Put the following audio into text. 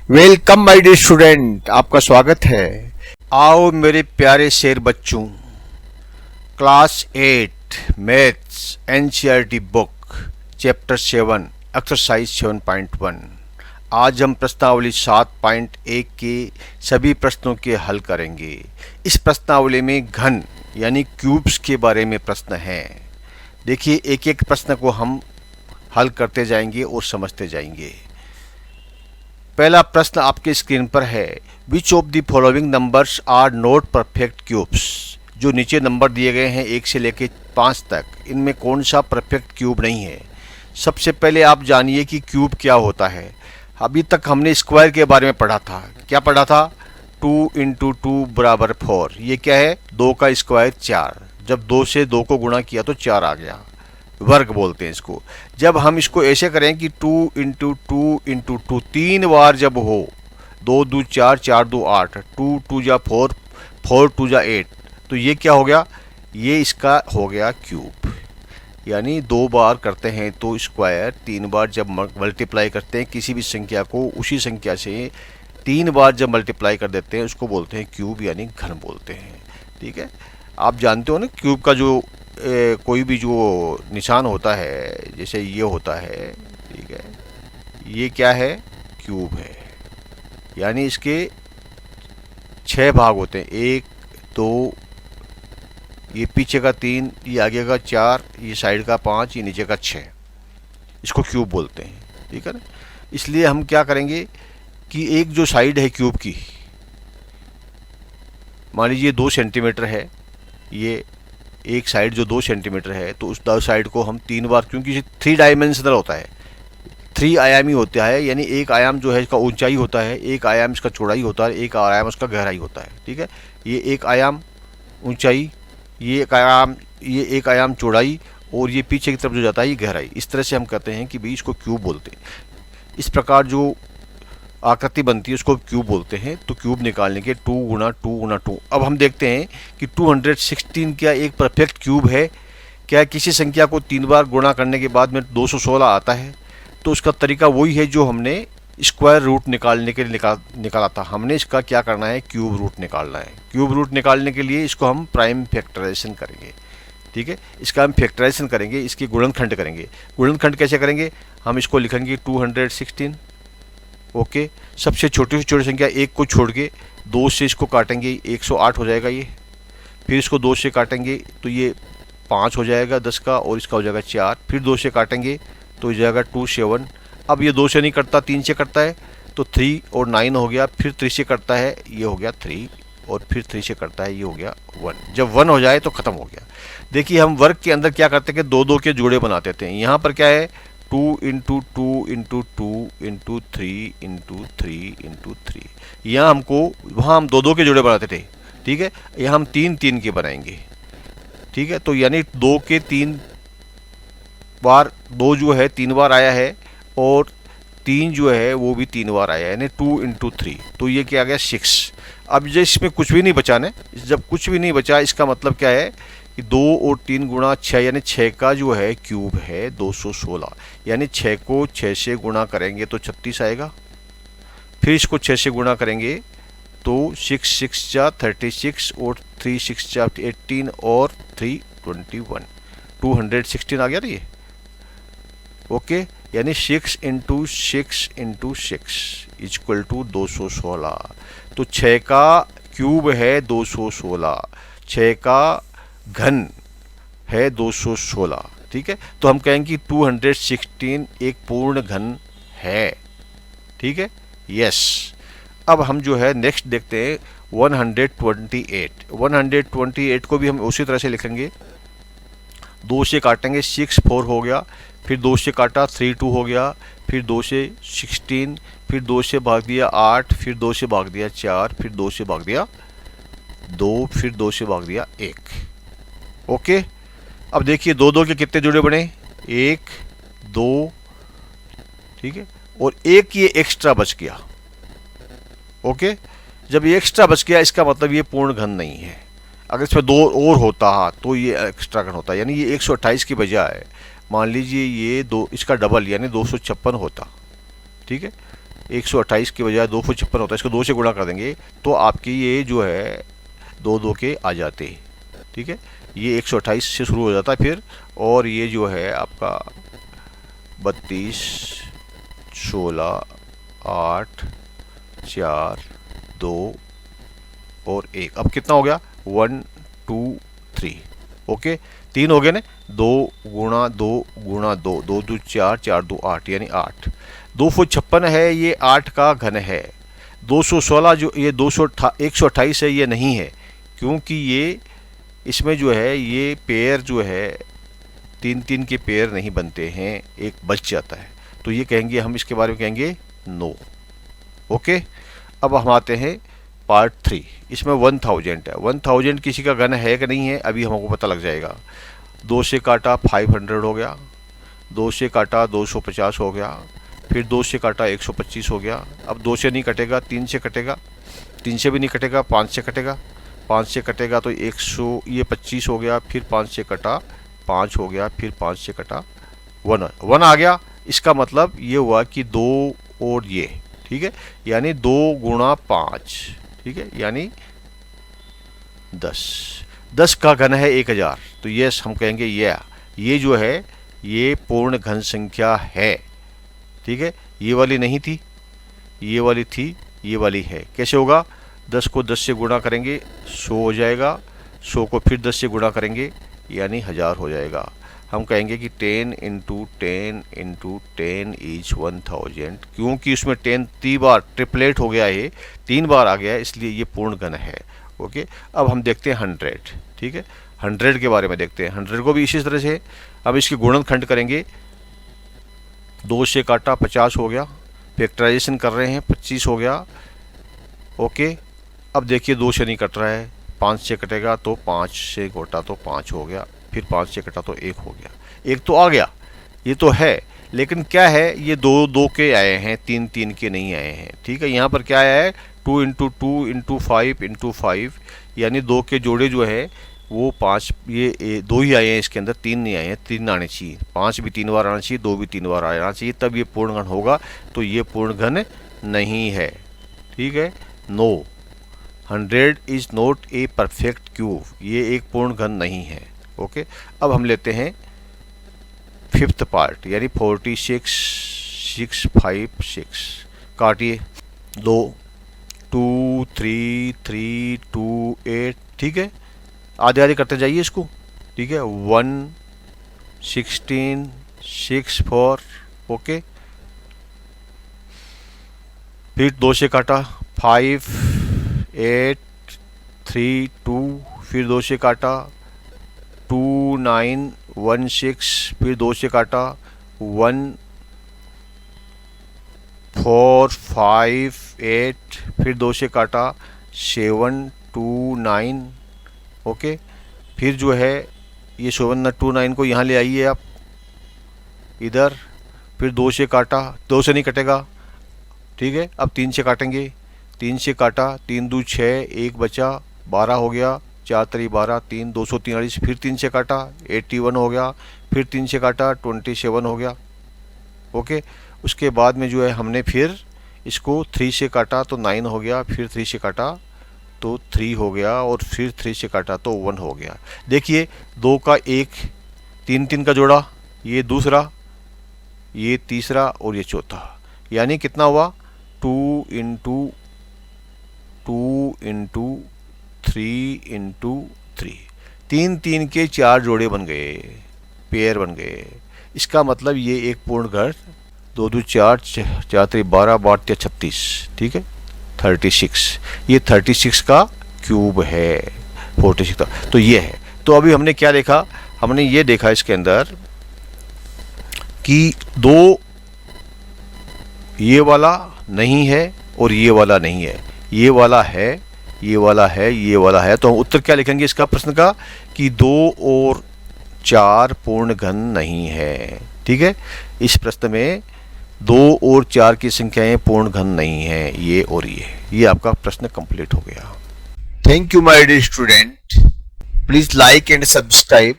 Welcome my dear student, आपका स्वागत है। आओ मेरे प्यारे शेर बच्चों, class 8 maths NCERT book chapter 7 exercise 7.1। आज हम प्रश्नावली 7.1 के सभी प्रश्नों के हल करेंगे। इस प्रश्नावली में घन यानी क्यूब्स के बारे में प्रश्न हैं। देखिए, एक एक प्रश्न को हम हल करते जाएंगे और समझते जाएंगे। पहला प्रश्न आपके स्क्रीन पर है, which of the following numbers are not perfect cubes. जो नीचे नंबर दिए गए हैं 1 से लेकर 5 तक, इनमें कौन सा परफेक्ट क्यूब नहीं है। सबसे पहले आप जानिए कि क्यूब क्या होता है। अभी तक हमने स्क्वायर के बारे में पढ़ा था। क्या पढ़ा था? 2 × 2 = 4। ये क्या है? 2 का स्क्वायर 4। जब 2 से 2 को गुणा किया तो 4 आ गया। वर्ग बोलते हैं इसको। जब हम इसको ऐसे करें कि 2 × 2 × 2 3 बार जब हो, 2 × 2 = 4, 4 × 2 = 8, 2 × 2 = 4, 4 × 2 = 8, तो ये क्या हो गया? ये इसका हो गया क्यूब। यानी 2 बार करते हैं तो स्क्वायर, 3 बार जब मल्टीप्लाई करते हैं किसी भी संख्या को, उसी संख्या से 3 बार जब मल्टीप्लाई कर देते हैं उसको बोलते हैं क्यूब, यानी घन बोलते हैं। ठीक है, आप जानते हो ना क्यूब का जो कोई भी जो निशान होता है, जैसे ये होता है, ठीक है, ये क्या है? क्यूब है। यानी इसके 6 भाग होते हैं, 1 2, ये पीछे का 3, ये आगे का 4, ये साइड का 5, ये नीचे का 6। इसको क्यूब बोलते हैं। ठीक है ना। इसलिए हम क्या करेंगे कि एक जो साइड है क्यूब की, मान लीजिए 2 सेंटीमीटर है, ये एक साइड जो 2 सेंटीमीटर है, तो उस साइड को हम 3 बार, क्योंकि 3 डायमेंशनल होता है, 3 आयामी होता है। यानी एक आयाम जो है इसका ऊंचाई होता है, एक आयाम इसका चौड़ाई होता है, एक आयाम इसका गहराई होता है। ठीक है, ये एक आयाम ऊंचाई, ये एक आयाम चौड़ाई, और ये पीछे की तरफ जो जाता है ये गहराई। इस तरह से हम कहते हैं कि भाई इसको क्यूब बोलते हैं। इस प्रकार जो आकृति बनती है उसको क्यूब बोलते हैं। तो क्यूब निकालने के 2 × 2 × 2। अब हम देखते हैं कि 216 क्या एक परफेक्ट क्यूब है? क्या किसी संख्या को 3 बार गुणा करने के बाद में 216 आता है? तो उसका तरीका वही है जो हमने स्क्वायर रूट निकालने के लिए निकाला था। हमने इसका क्या करना है? क्यूब रूट निकालना है। क्यूब रूट निकालने के लिए इसको हम प्राइम फैक्टराइजेशन करेंगे। ठीक है, इसका हम फैक्टराइजेशन करेंगे, इसकी गुणनखंड करेंगे। गुणनखंड कैसे करेंगे? हम इसको लिखेंगे 216। ओके, सबसे छोटी से छोटी संख्या 1 को छोड़ के 2 से इसको काटेंगे, 108 हो जाएगा ये। फिर इसको 2 से काटेंगे तो ये 5 हो जाएगा 10 का, और इसका हो जाएगा 4। फिर 2 से काटेंगे तो हो जाएगा 27। अब ये 2 से नहीं करता, 3 से करता है, तो 3 और 9 हो गया। फिर 3 से करता है, ये हो गया 3, और फिर 3 से करता है, ये हो गया 1। जब 1 हो जाए तो ख़त्म हो गया। देखिए, हम वर्ग के अंदर क्या करते हैं कि 2-2 के जोड़े बनाते थे। यहाँ पर क्या है? 2 × 2 × 2 × 3 × 3 × 3। यहाँ हमको, वहाँ हम 2-2 के जोड़े बनाते थे। ठीक है, यहाँ हम 3-3 के बनाएंगे। ठीक है, तो यानी 2 के 3 बार, 2 जो है 3 बार आया है, और 3 जो है वो भी 3 बार आया है, यानी 2 × 3। तो ये क्या आ गया? 6। अब जो इसमें कुछ भी नहीं बचा ना, जब कुछ भी नहीं बचा, इसका मतलब क्या है कि 2 और 3 गुणा 6, यानी 6 का जो है क्यूब है 216। यानी 6 को 6 से गुणा करेंगे तो 36 आएगा। फिर इसको 6 से गुणा करेंगे तो 6 6 जा 36, और 3 6 जा 18, और 3 21। 216 आ गया ना ये। ओके, यानी 6 × 6 × 6 = 216। तो 6 का क्यूब है 216, 6 का घन है 216। ठीक है, तो हम कहेंगे कि 216 एक पूर्ण घन है। ठीक है, यस। अब हम जो है नेक्स्ट देखते हैं 128। 128 को भी हम उसी तरह से लिखेंगे। 2 से काटेंगे, 6 4 हो गया। फिर 2 से काटा, 3 2 हो गया। फिर 2 से 16, फिर 2 से भाग दिया 8, फिर 2 से भाग दिया 4, फिर 2 से भाग दिया 2, फिर 2 से भाग दिया 1। ओके, अब देखिए 2-2 के कितने जोड़े बने? 1 2। ठीक है, और एक ये एक्स्ट्रा बच गया। ओके, जब ये एक्स्ट्रा बच गया इसका मतलब ये पूर्ण घन नहीं है। अगर इसमें 2 और होता तो ये एक्स्ट्रा घन होता, यानी ये 128 की बजाय मान लीजिए ये 2, इसका डबल यानी 256 होता। ठीक है, 128 के बजाय 256 होता है, इसको 2 से गुणा कर देंगे तो आपकी ये जो है 2 2 के आ जाते हैं। ठीक है, ये 128 से शुरू हो जाता है फिर, और ये जो है आपका 32 16 8 4 2 और 1। अब कितना हो गया 1 2 3। ओके, 3 हो गए ना, 2 गुणा 2 गुणा 2, 2 2 4 4 2 8 यानी 8। 256 है, ये 8 का घन है। 216 जो ये 128 है, ये नहीं है, क्योंकि ये इसमें जो है ये पेयर जो है 3 3 के पेयर नहीं बनते हैं, एक बच जाता है, तो ये कहेंगे हम, इसके बारे में कहेंगे नो। ओके, अब हम आते हैं पार्ट 3। इसमें 1000 है। 1000 किसी का घन है कि नहीं है अभी हमको पता लग जाएगा। 2 से काटा 500 हो गया, 2 से काटा 250 हो गया, फिर 2 से काटा 125 हो गया। अब 2 से नहीं कटेगा, 3 से कटेगा, 3 से भी नहीं कटेगा, 5 से कटेगा, 5 से कटेगा तो 100, ये 25 हो गया, फिर 5 से कटा 5 हो गया, फिर 5 से कटा 1 आ गया। इसका मतलब ये हुआ कि 2 और ये, ठीक है, यानी 2 गुणा 5, ठीक है, यानी 10। 10 का घन है 1000, तो ये हम कहेंगे ये जो है ये पूर्ण घन संख्या है। ठीक है, ये वाली नहीं थी, ये वाली थी, ये वाली है। कैसे होगा, 10 को 10 से गुणा करेंगे 100 हो जाएगा, 100 को फिर 10 से गुणा करेंगे यानी 1000 हो जाएगा। हम कहेंगे कि 10 × 10 × 10 इज 1000, क्योंकि उसमें 10 3 बार ट्रिपलेट हो गया है, 3 बार आ गया है, इसलिए ये पूर्ण घन है। ओके, अब हम देखते हैं 100। ठीक है, 100 के बारे में देखते हैं। 100 को भी इसी तरह से अब इसके गुणनखंड करेंगे। 2 से काटा 50 हो गया, फैक्टराइजेशन कर रहे हैं, 25 हो गया। ओके, अब देखिए 2 से नहीं कट रहा है, 5 से कटेगा तो 5 से घटा तो 5 हो गया, फिर 5 से कटा तो 1 हो गया। 1 तो आ गया, ये तो है, लेकिन क्या है, ये 2 2 के आए हैं, 3 3 के नहीं आए हैं। ठीक है, यहाँ पर क्या आया है 2 × 2 × 5 × 5, यानी 2 के जोड़े जो है वो 5, ये 2 ही आए हैं इसके अंदर, 3 नहीं आए हैं, 3 आने चाहिए, 5 भी 3 बार आना चाहिए, 2 भी 3 बार आना चाहिए, तब ये पूर्ण घन होगा। तो ये पूर्ण घन नहीं है। ठीक है, no, 100 is not a perfect cube, ये एक पूर्ण घन नहीं है। ओके, अब हम लेते हैं 5th पार्ट, यानी 46 6 5 6। काटिए, 2 2 3 3 2 8। ठीक है, आधे आधे करते जाइए इसको। ठीक है, 1 16 6 4। ओके, फिर 2 से काटा 5 8 3 2, फिर 2 से काटा 2 9 1 6, फिर 2 से काटा 1 4 5 8, फिर 2 से काटा 7 2 9। ओके, फिर जो है ये 7 2 9 को यहाँ ले आइए आप इधर, फिर 2 से काटा, 2 से नहीं कटेगा। ठीक है, अब 3 से काटेंगे, 3 से काटा, 3 2 6, 1 बचा, 12 हो गया, 4 3 12, 3 243, फिर 3 से काटा 81 हो गया, फिर 3 से काटा 27 हो गया। ओके, उसके बाद में जो है हमने फिर इसको 3 से काटा तो 9 हो गया, फिर 3 से काटा तो 3 हो गया, और फिर 3 से काटा तो 1 हो गया। देखिए 2 का 1, 3 3 का जोड़ा, ये दूसरा, ये तीसरा और ये चौथा, यानी कितना हुआ 2 × 2 × 3 × 3, 3 3 के 4 जोड़े बन गए, पेयर बन गए। इसका मतलब ये एक पूर्ण घन, 2 2 4 4 3 12 12 36। ठीक है, 36, ये 36 का क्यूब है, 46 का, तो ये है। तो अभी हमने क्या देखा, हमने ये देखा इसके अंदर कि 2 ये वाला नहीं है और ये वाला नहीं है, ये वाला है, ये वाला है, ये वाला है। तो हम उत्तर क्या लिखेंगे इसका प्रश्न का कि 2 और 4 पूर्ण घन नहीं है। ठीक है, इस प्रश्न में 2 और 4 की संख्याएं पूर्ण घन नहीं है, ये और ये आपका प्रश्न कंप्लीट हो गया। Thank you, my dear student. Please like and subscribe